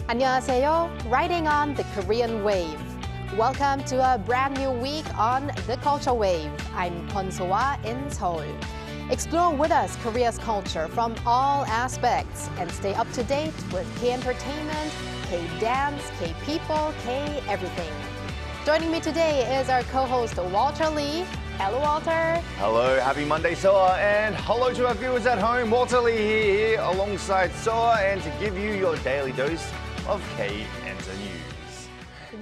안녕하세요. Riding on the Korean wave. Welcome to a brand new week on the Culture Wave. I'm Kwon So-ah in Seoul. Explore with us Korea's culture from all aspects and stay up to date with K-entertainment, K-dance, K-people, K-everything. Joining me today is our co-host Walter Lee. Hello, Walter. Hello, happy Monday, Soa, and hello to our viewers at home. Walter Lee here alongside Soa, and to give you your daily dose of K-Enter News.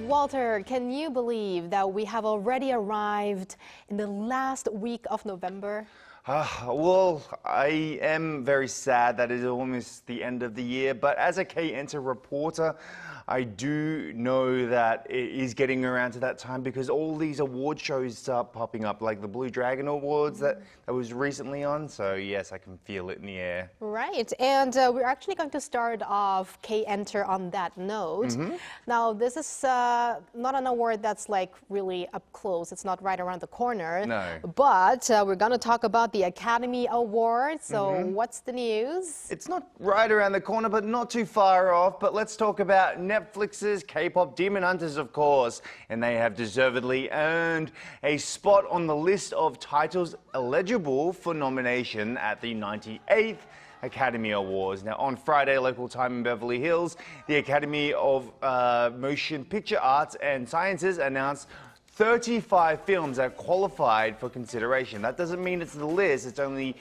Walter, can you believe that we have already arrived in the last week of November? Well, I am very sad that it is almost the end of the year, but as a K-Enter reporter, I do know that it is getting around to that time because all these award shows start popping up, like the Blue Dragon Awards that was recently on. So yes, I can feel it in the air. Right, and we're actually going to start off K-Enter on that note. Now, this is not an award that's like really up close. It's not right around the corner. No. But we're going to talk about the Academy Awards. So what's the news? It's not right around the corner, but not too far off. But let's talk about Netflix's K-pop Demon Hunters, of course. And they have deservedly earned a spot on the list of titles eligible for nomination at the 98th Academy Awards. Now, on Friday, local time in Beverly Hills, the Academy of Motion Picture Arts and Sciences announced 35 films that qualified for consideration. That doesn't mean it's the list, it's only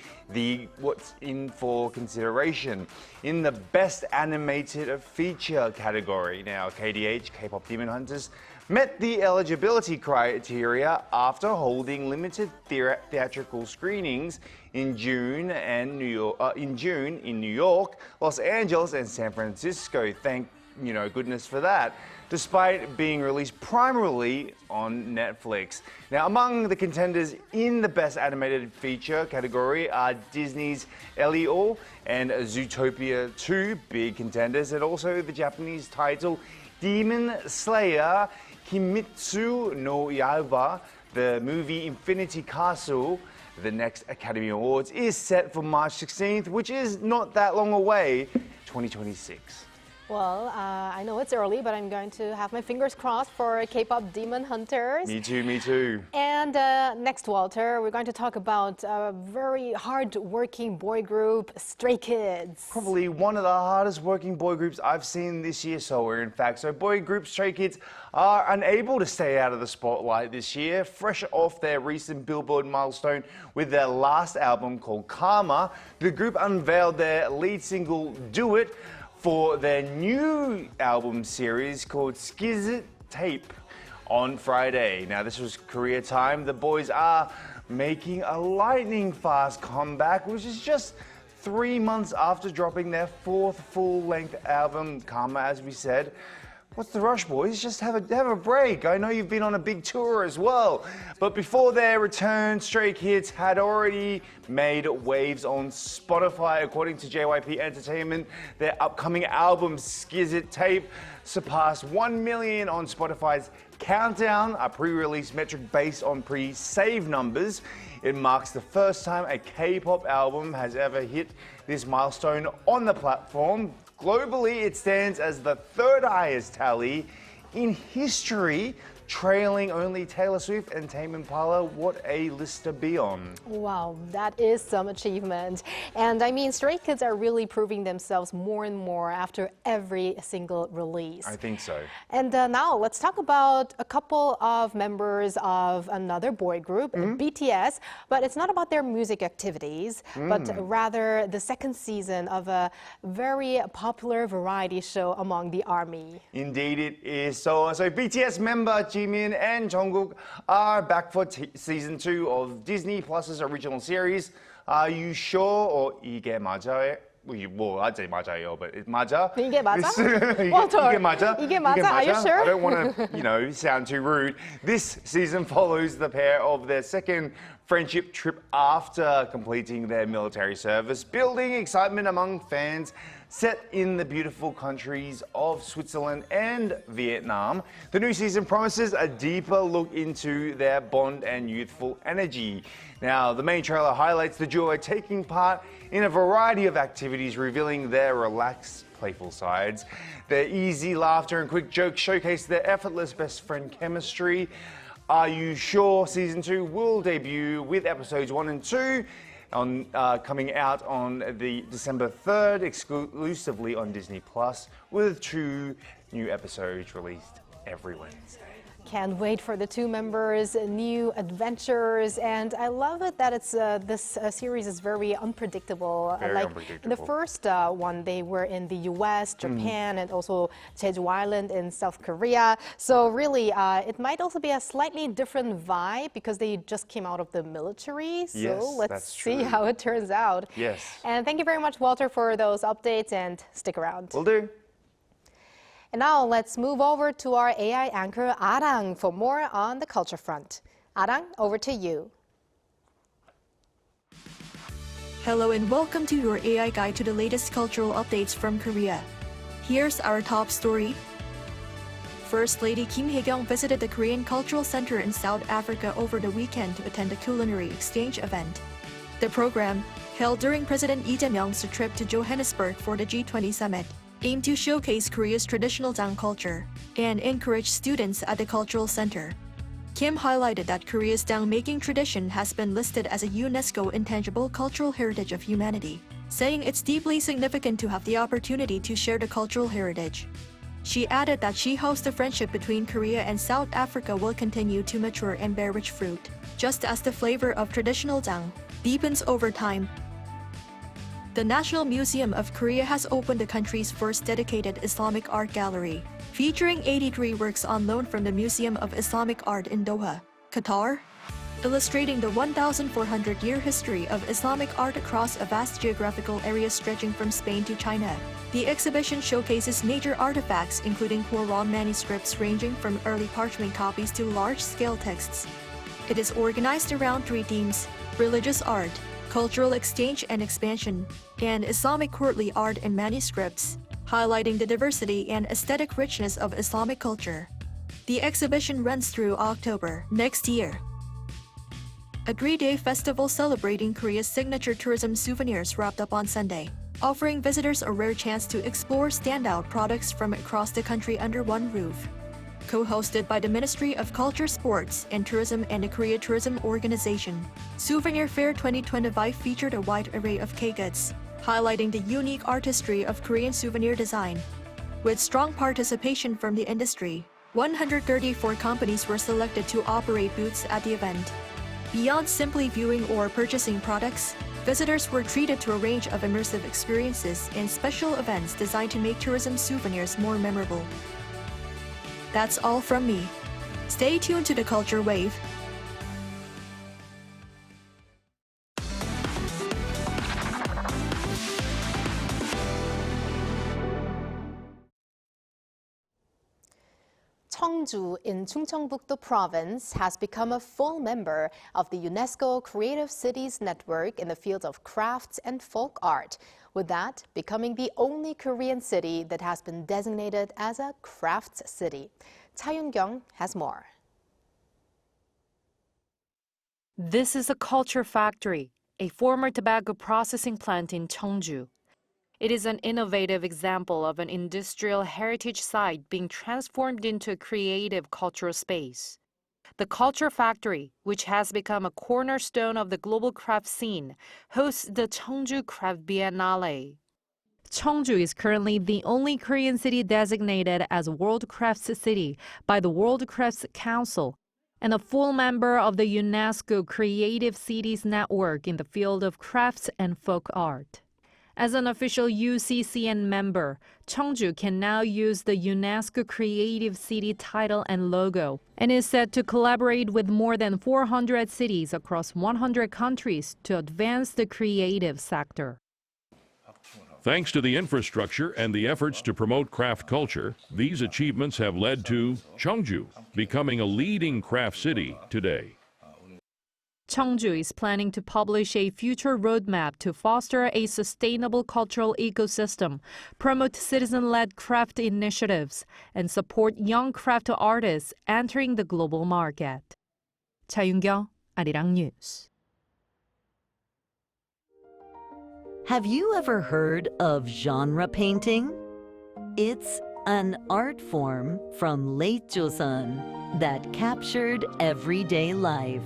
what's in for consideration. In the Best Animated Feature category, now KDH, K-pop Demon Hunters, met the eligibility criteria after holding limited theatrical screenings in June in New York, Los Angeles, and San Francisco. Thank goodness for that, despite being released primarily on Netflix. Now, among the contenders in the Best Animated Feature category are Disney's Elio and Zootopia 2, big contenders, and also the Japanese title Demon Slayer Kimetsu no Yaiba. The movie Infinity Castle, the next Academy Awards, is set for March 16th, which is not that long away, 2026. Well, I know it's early, but I'm going to have my fingers crossed for K-pop Demon Hunters. Me too, me too. And next, Walter, we're going to talk about a very hard-working boy group, Stray Kids. Probably one of the hardest working boy groups I've seen this year, in fact. So boy group Stray Kids are unable to stay out of the spotlight this year, fresh off their recent Billboard milestone with their last album called Karma. The group unveiled their lead single, Do It, for their new album series called Skizit Tape on Friday. Now, this was Korea time. The boys are making a lightning-fast comeback, which is just 3 months after dropping their fourth full-length album, Karma, as we said. What's the rush, boys? Just have a break. I know you've been on a big tour as well. But before their return, Stray Kids had already made waves on Spotify. According to JYP Entertainment, their upcoming album, Skizit Tape, surpassed 1 million on Spotify's Countdown, a pre-release metric based on pre-save numbers. It marks the first time a K-pop album has ever hit this milestone on the platform. Globally, it stands as the third highest tally in history, trailing only Taylor Swift and Tame Impala. What a list to be on. Wow, that is some achievement. And I mean, Stray Kids are really proving themselves more and more after every single release. I think so. And now let's talk about a couple of members of another boy group, BTS. But it's not about their music activities, but rather the second season of a very popular variety show among the ARMY. Indeed it is. So BTS member Jimin and Jungkook are back for season 2 of Disney Plus's original series. Are you sure? Or 이게 맞아요? 뭐 I'd say 맞아요, but it 맞아. 이게 맞아? 이게 맞아? 이게 맞아? Are you sure? I don't want to, sound too rude. This season follows the pair of their second friendship trip after completing their military service, building excitement among fans set in the beautiful countries of Switzerland and Vietnam. The new season promises a deeper look into their bond and youthful energy. Now, the main trailer highlights the duo taking part in a variety of activities, revealing their relaxed, playful sides. Their easy laughter and quick jokes showcase their effortless best friend chemistry. Are You Sure? Season 2 will debut with episodes 1 and 2 coming out on the December 3rd, exclusively on Disney+, with 2 new episodes released every Wednesday. Can't wait for the two members' new adventures, and I love it that it's this series is very unpredictable. Very like unpredictable. in the first one, they were in the U.S., Japan, and also Jeju Island in South Korea. So really, it might also be a slightly different vibe because they just came out of the military. So Yes, let's that's see true. how it turns out. Yes. And thank you very much, Walter, for those updates, and stick around. Will do. And now let's move over to our AI anchor, Arang, for more on the culture front. Arang, over to you. Hello and welcome to your AI guide to the latest cultural updates from Korea. Here's our top story. First Lady Kim Hae-kyung visited the Korean Cultural Center in South Africa over the weekend to attend a culinary exchange event. The program, held during President Lee Jae-myung's trip to Johannesburg for the G20 summit, aimed to showcase Korea's traditional Jang culture and encourage students at the cultural center. Kim highlighted that Korea's Jang-making tradition has been listed as a UNESCO Intangible Cultural Heritage of Humanity, saying it's deeply significant to have the opportunity to share the cultural heritage. She added that she hopes the friendship between Korea and South Africa will continue to mature and bear rich fruit, just as the flavor of traditional Jang deepens over time. The National Museum of Korea has opened the country's first dedicated Islamic art gallery, featuring 83 works on loan from the Museum of Islamic Art in Doha, Qatar, illustrating the 1,400-year history of Islamic art across a vast geographical area stretching from Spain to China. The exhibition showcases major artifacts including Quran manuscripts ranging from early parchment copies to large-scale texts. It is organized around 3 themes: religious art, cultural exchange and expansion, and Islamic courtly art and manuscripts, highlighting the diversity and aesthetic richness of Islamic culture. The exhibition runs through October next year. A 3-day festival celebrating Korea's signature tourism souvenirs wrapped up on Sunday, offering visitors a rare chance to explore standout products from across the country under one roof. Co-hosted by the Ministry of Culture, Sports and Tourism and the Korea Tourism Organization, Souvenir Fair 2025 featured a wide array of K-goods, highlighting the unique artistry of Korean souvenir design. With strong participation from the industry, 134 companies were selected to operate booths at the event. Beyond simply viewing or purchasing products, visitors were treated to a range of immersive experiences and special events designed to make tourism souvenirs more memorable. That's all from me. Stay tuned to the Culture Wave. Cheongju in Chungcheongbuk-do Province has become a full member of the UNESCO Creative Cities Network in the field of crafts and folk art, with that becoming the only Korean city that has been designated as a crafts city. Cha Yoon-kyung has more. This is a culture factory, a former tobacco processing plant in Cheongju. It is an innovative example of an industrial heritage site being transformed into a creative cultural space. The Culture Factory, which has become a cornerstone of the global craft scene, hosts the Cheongju Craft Biennale. Cheongju is currently the only Korean city designated as World Crafts City by the World Crafts Council and a full member of the UNESCO Creative Cities Network in the field of crafts and folk art. As an official UCCN member, Cheongju can now use the UNESCO Creative City title and logo and is set to collaborate with more than 400 cities across 100 countries to advance the creative sector. Thanks to the infrastructure and the efforts to promote craft culture, these achievements have led to Cheongju becoming a leading craft city today. Cheongju is planning to publish a future roadmap to foster a sustainable cultural ecosystem, promote citizen-led craft initiatives, and support young craft artists entering the global market. 차윤경, 아리랑 뉴스. Have you ever heard of genre painting? It's an art form from late Joseon that captured everyday life.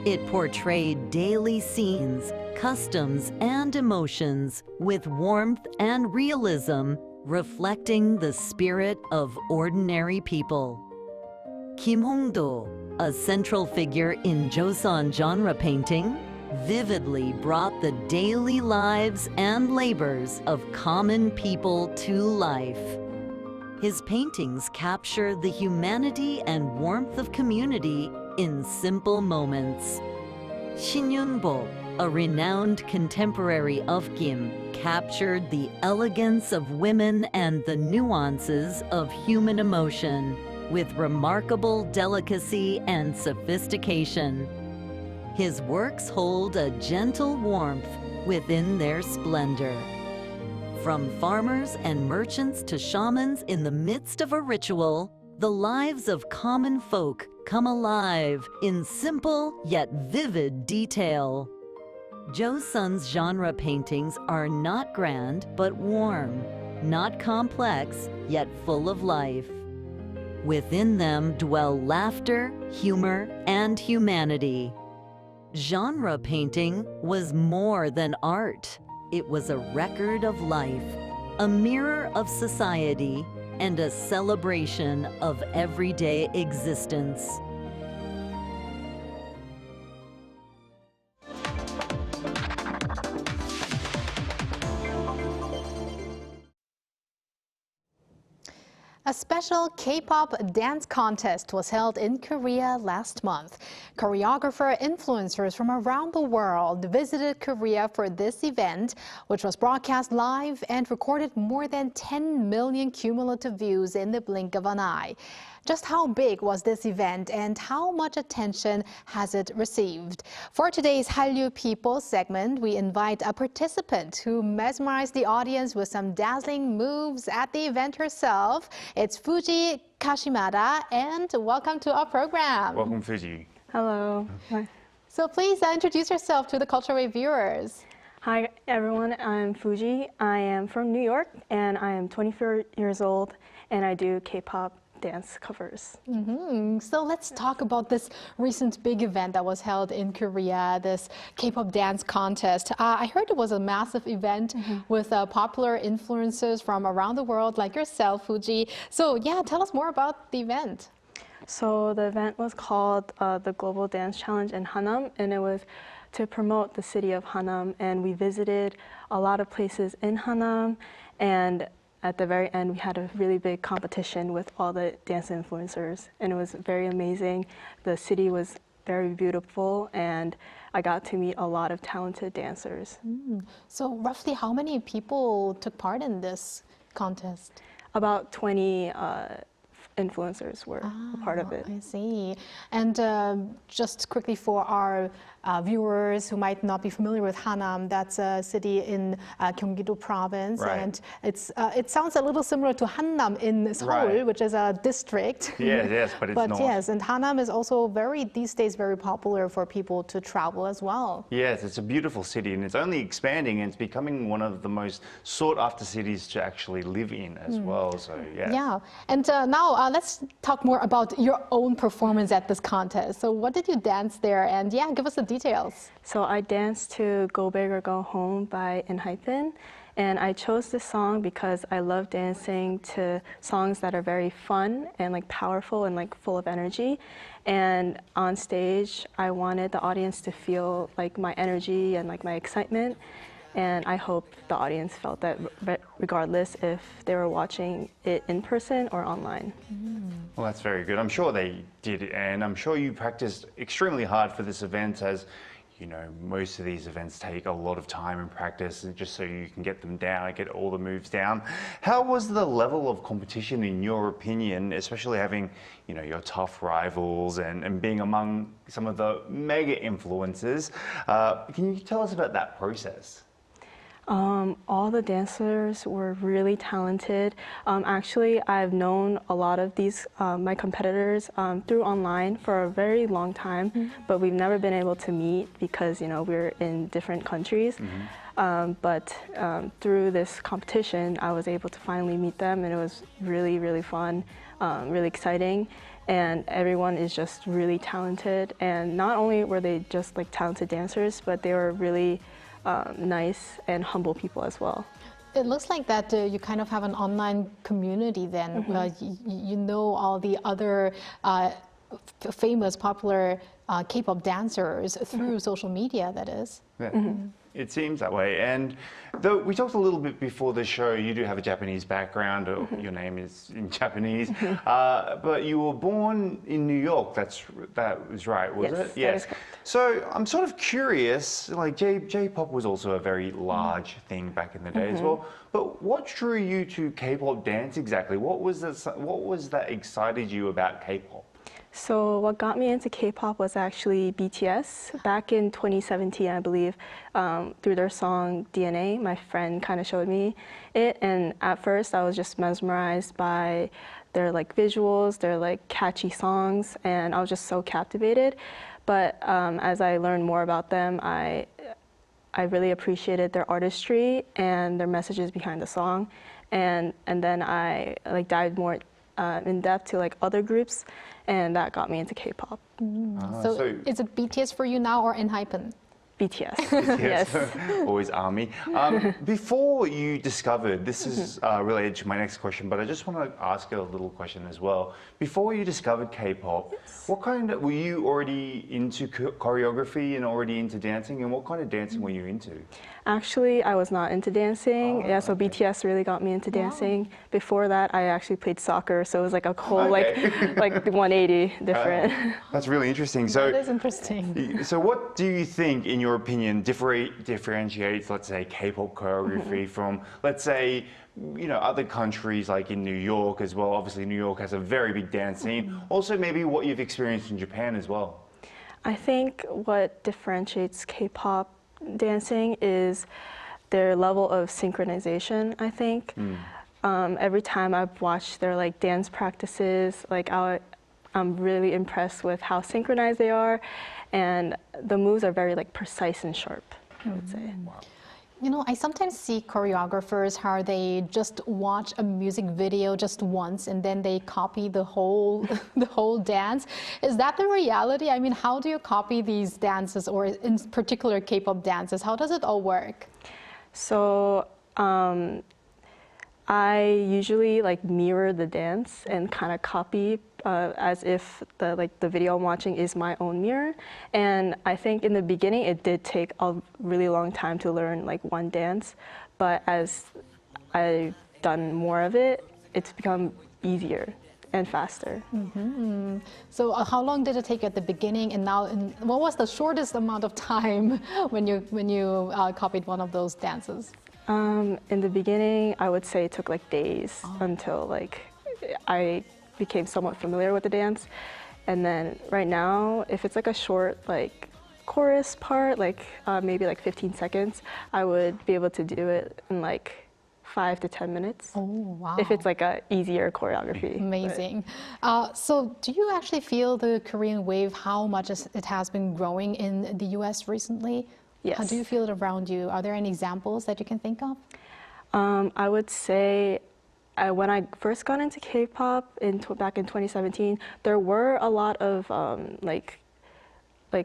It portrayed daily scenes, customs, and emotions with warmth and realism, reflecting the spirit of ordinary people. Kim Hong-do, a central figure in Joseon genre painting, vividly brought the daily lives and labors of common people to life. His paintings capture the humanity and warmth of community in simple moments. Shin Yun-bo, a renowned contemporary of Kim, captured the elegance of women and the nuances of human emotion with remarkable delicacy and sophistication. His works hold a gentle warmth within their splendor. From farmers and merchants to shamans in the midst of a ritual, the lives of common folk come alive in simple yet vivid detail. Joseon's genre paintings are not grand but warm, not complex yet full of life. Within them dwell laughter, humor, and humanity. Genre painting was more than art. It was a record of life, a mirror of society, and a celebration of everyday existence. A special K-pop dance contest was held in Korea last month. Choreographer influencers from around the world visited Korea for this event, which was broadcast live and recorded more than 10 million cumulative views in the blink of an eye. Just how big was this event and how much attention has it received? For today's Hallyu People segment, we invite a participant who mesmerized the audience with some dazzling moves at the event herself. It's Fuji Kashimada, and welcome to our program. Welcome, Fuji. Hello. So please introduce yourself to the Culture Wave viewers. Hi, everyone. I'm Fuji. I am from New York, and I am 24 years old, and I do K-pop dance covers. So let's talk about this recent big event that was held in Korea, this K-pop dance contest. I heard it was a massive event with popular influencers from around the world like yourself, Fuji. So yeah, tell us more about the event. So the event was called the Global Dance Challenge in Hanam, and it was to promote the city of Hanam. And we visited a lot of places in Hanam, and at the very end, we had a really big competition with all the dance influencers, and it was very amazing. The city was very beautiful, and I got to meet a lot of talented dancers. So roughly how many people took part in this contest? About 20 influencers were a part of it. I see. And just quickly for our viewers who might not be familiar with Hanam, that's a city in Gyeonggi-do province, Right. and it sounds a little similar to Hannam in Seoul, Right. which is a district. Yes, but it's not. Yes, and Hanam is also these days very popular for people to travel as well. Yes, it's a beautiful city, and it's only expanding, and it's becoming one of the most sought-after cities to actually live in as well. So yeah. Yeah, and now let's talk more about your own performance at this contest. So what did you dance there? And yeah, give us the details. So I danced to Go Big or Go Home by ENHYPEN, and I chose this song because I love dancing to songs that are very fun and like powerful and like full of energy. And on stage, I wanted the audience to feel like my energy and like my excitement. And I hope the audience felt that regardless if they were watching it in person or online. Well, that's very good. I'm sure they did, and I'm sure you practiced extremely hard for this event, as you know, most of these events take a lot of time and practice, and just so you can get them down and get all the moves down. How was the level of competition in your opinion, especially having, you know, your tough rivals and being among some of the mega influencers? Can you tell us about that process? All the dancers were really talented. Actually, I've known a lot of these, my competitors, through online for a very long time, but we've never been able to meet because, you know, we're in different countries. But through this competition, I was able to finally meet them, and it was really, really fun, really exciting. And everyone is just really talented. And not only were they just like talented dancers, but they were really nice and humble people as well. It looks like that you kind of have an online community then. You know all the other famous, popular K-pop dancers through social media, that is. Yeah. It seems that way. And though we talked a little bit before the show, you do have a Japanese background, or your name is in Japanese, but you were born in New York. That was right, was it? Yes, that is correct. So I'm sort of curious, like J-pop was also a very large thing back in the day as well. But what drew you to K-pop dance exactly? What was that excited you about K-pop? So what got me into K-pop was actually BTS. Back in 2017, I believe, through their song DNA, my friend kind of showed me it. And at first, I was just mesmerized by their like visuals, their like catchy songs, and I was just so captivated. But as I learned more about them, I really appreciated their artistry and their messages behind the song. And then I like dived more in depth to like other groups, and that got me into K-pop. So is it BTS for you now or ENHYPEN? BTS. Yes. Always ARMY. Before you discovered, this is related to my next question, but I just want to ask you a little question as well. Before you discovered K-pop, what kind of, were you already into choreography and already into dancing, and what kind of dancing were you into? Actually, I was not into dancing. So BTS really got me into dancing. Before that, I actually played soccer, so it was like a whole like 180 different. That's really interesting. So That is interesting. So what do you think, in your opinion, differentiates, let's say, K-pop choreography from, let's say, you know, other countries like in New York as well? Obviously, New York has a very big dance scene. Also, maybe what you've experienced in Japan as well. I think what differentiates K-pop dancing is their level of synchronization, I think. Every time I've watched their like dance practices, like I'm really impressed with how synchronized they are, and the moves are very like precise and sharp, I would say. Wow. You know, I sometimes see choreographers how they just watch a music video just once and then they copy the whole the whole dance. Is that the reality? I mean, how do you copy these dances, or in particular K-pop dances? How does it all work? So I usually like mirror the dance and kind of copy as if the video I'm watching is my own mirror. And I think in the beginning it did take a really long time to learn like one dance, but as I've done more of it, it's become easier and faster. So how long did it take at the beginning, and now what was the shortest amount of time when you copied one of those dances? In the beginning, I would say it took like days until like I became somewhat familiar with the dance. And then right now, if it's like a short like chorus part, like maybe like 15 seconds, I would be able to do it in like 5 to 10 minutes. Oh, wow. If it's like a easier choreography. Amazing. So do you actually feel the Korean wave, how much it has been growing in the US recently? Yes. How do you feel it around you? Are there any examples that you can think of? I would say when I first got into K-pop back in 2017, there were a lot of like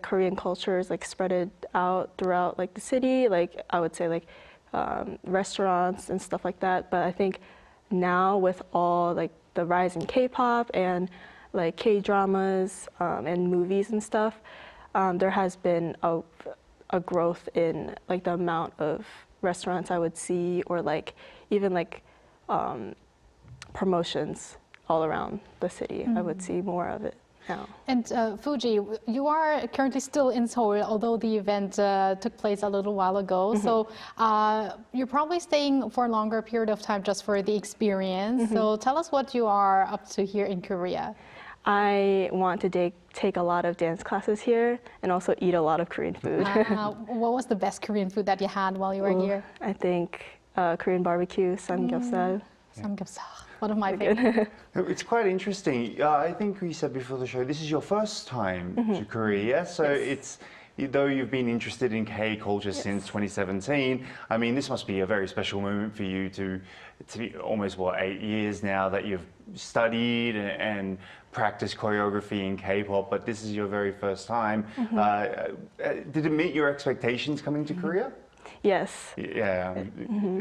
Korean cultures like spread out throughout like the city. Like I would say like restaurants and stuff like that. But I think now with all like the rise in K-pop and like K-dramas and movies and stuff, there has been a growth in like the amount of restaurants I would see, or like even like promotions all around the city. I would see more of it. now. And Fuji, you are currently still in Seoul, although the event took place a little while ago. So you're probably staying for a longer period of time just for the experience. So tell us what you are up to here in Korea. I want to take a lot of dance classes here and also eat a lot of Korean food. What was the best Korean food that you had while you were here? I think Korean barbecue, samgyeopsal. Samgyeopsal, one of my favorites. It's quite interesting. I think we said before the show, this is your first time to Korea, so it's, though you've been interested in K culture since 2017, I mean, this must be a very special moment for you to be almost, 8 years now that you've studied and practiced choreography in K-pop, but this is your very first time. Did it meet your expectations coming to Korea? Yes. Yeah,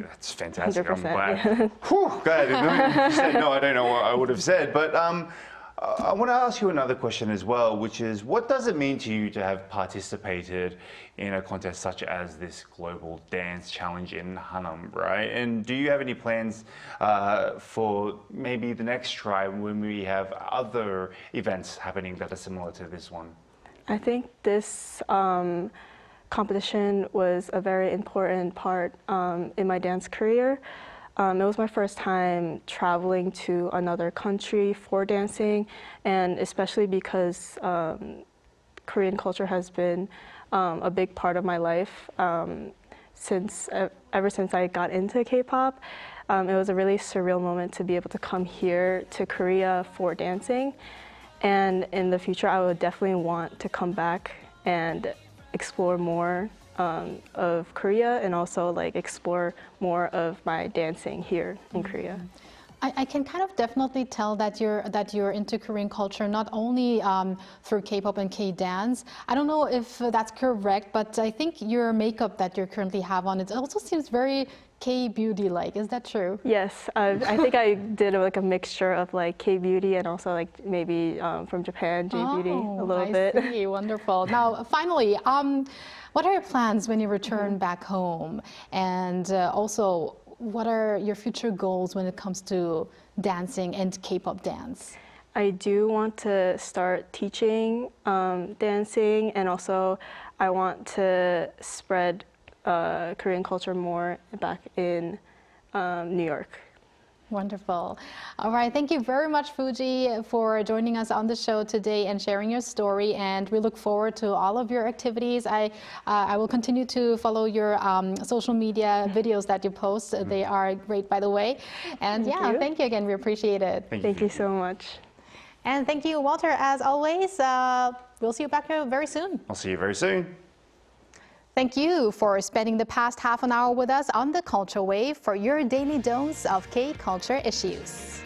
that's fantastic. 100%, I'm glad. Whew, glad. If you said no, I don't know what I would have said. But I want to ask you another question as well, which is, what does it mean to you to have participated in a contest such as this Global Dance Challenge in Hanam, right? And do you have any plans for maybe the next try when we have other events happening that are similar to this one? I think this competition was a very important part in my dance career. It was my first time traveling to another country for dancing, and especially because Korean culture has been a big part of my life ever since I got into K-pop. It was a really surreal moment to be able to come here to Korea for dancing, and in the future I would definitely want to come back and explore more of Korea and also explore more of my dancing here in Korea. I can kind of definitely tell that you're into Korean culture, not only through K-pop and K-dance. I don't know if that's correct, but I think your makeup that you currently have on, it also seems very K-beauty-like. Is that true? Yes, I think I did a mixture of K-beauty and also maybe from Japan, J-beauty a little bit. I see. Wonderful. Now, finally, what are your plans when you return back home? And also, what are your future goals when it comes to dancing and K-pop dance? I do want to start teaching dancing, and also I want to spread Korean culture more back in New York. Wonderful. All right. Thank you very much, Fuji, for joining us on the show today and sharing your story. And we look forward to all of your activities. I will continue to follow your social media videos that you post. They are great, by the way. And thank you again. We appreciate it. Thank you so much. And thank you, Walter, as always. We'll see you back here very soon. I'll see you very soon. Thank you for spending the past half an hour with us on the Culture Wave for your daily dose of K-culture issues.